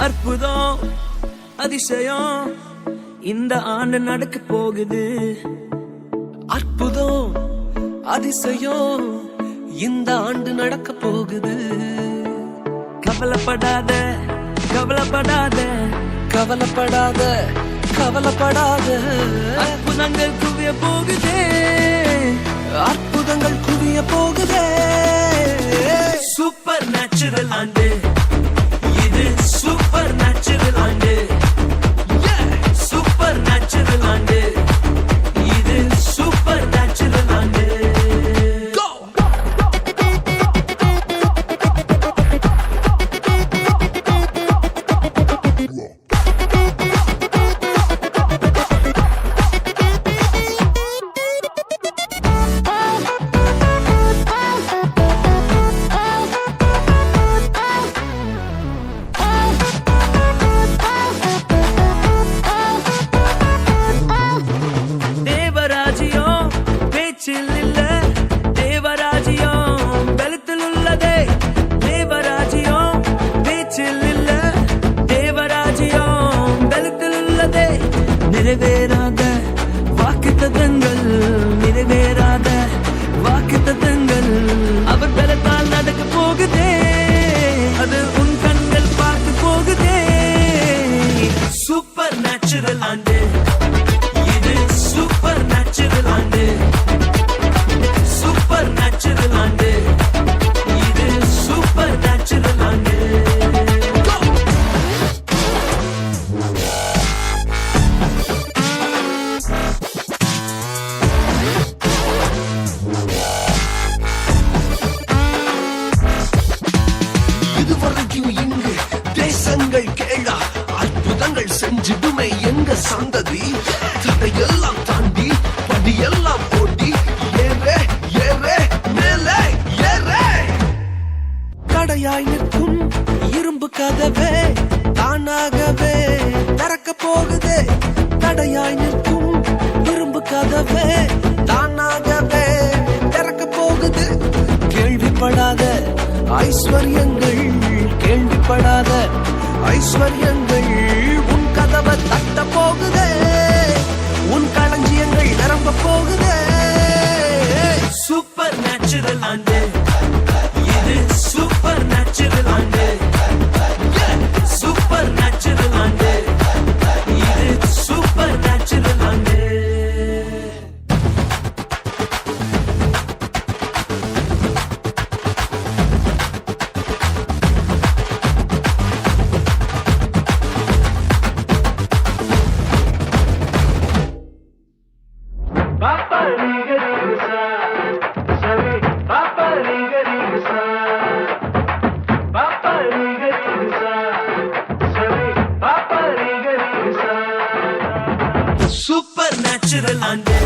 அற்புதம் அதிசயம் இந்த ஆண்டு நடக்க போகுது. அற்புதம் அதிசயம் இந்த ஆண்டு நடக்க போகுது. கவலைப்படாத கவலைப்படாத கவலைப்படாத கவலைப்படாத அற்புதங்கள் குவிய போகுதே. அற்புதங்கள் குவிய போகுதே. சூப்பர் நேச்சுரல் ஆண்டு இது. சூப்பர் நேச்சுரல் ஆண்டு. சூப்பர் நேச்சுரல் ஆண்டு இது. சூப்பர் நேச்சுரல் ஆண்டு. இல்ல தேவராஜ்யம் பலத்தில் உள்ளதே. தேவராஜ்யம் பேச்சில் இல்ல தேவராஜ்யம் பலத்தில் உள்ளதே. நிறைவேறாத வாக்குத்தத்தங்கள் நிறைவேறாத வாக்குத்தத்தங்கள் அவர் பலத்தால் நடக்க போகுதே. அது உன் கண்கள் பார்த்து போகுதே. சூப்பர் நேச்சுரல் ஆண்டு இது. சூப்பர் நேச்சுரல் ஆண்டு. சூப்பர் நேச்சுரல் ஆண்டு இது. சூப்பர் நேச்சுரல் ஆண்டு. இதுவரைக்கும் இங்கு தேசங்கள் கேளா அற்புதங்கள் செஞ்சிடுமே எங்க சந்ததி. தடையெல்லாம் தாண்டி படியெல்லாம் போட்டி ஏறே ஏறே மேலே ஏறே. தடையாய் நிற்கும் இரும்பு கதவே தானாகவே திறக்க போகுதே. தடையாய் நிற்கும் இரும்பு கதவே தானாகவே திறக்க போகுது. கேள்விப்படாத ஐஸ்வர்யங்கள் கேள்விப்படாத ஐஸ்வர்யங்கள் உன் கதவை தட்ட போகுதே. உன் களஞ்சியங்கள் நிரம்ப போகுதே. சூப்பர் நேச்சுரல் ஆண்டு இது. சூப்பர் நேச்சுரல் ஆண்டு. சூப்பர் நேச்சுரல் ஆண்டு இது. சூப்பர் நேச்சுரல் ஆண்டு. Papa Riga Riga Sa, Savi, Papa Riga Riga Sa, Papa Riga Riga Sa, Savi, Papa Riga Riga Sa. Super natural ஆண்டு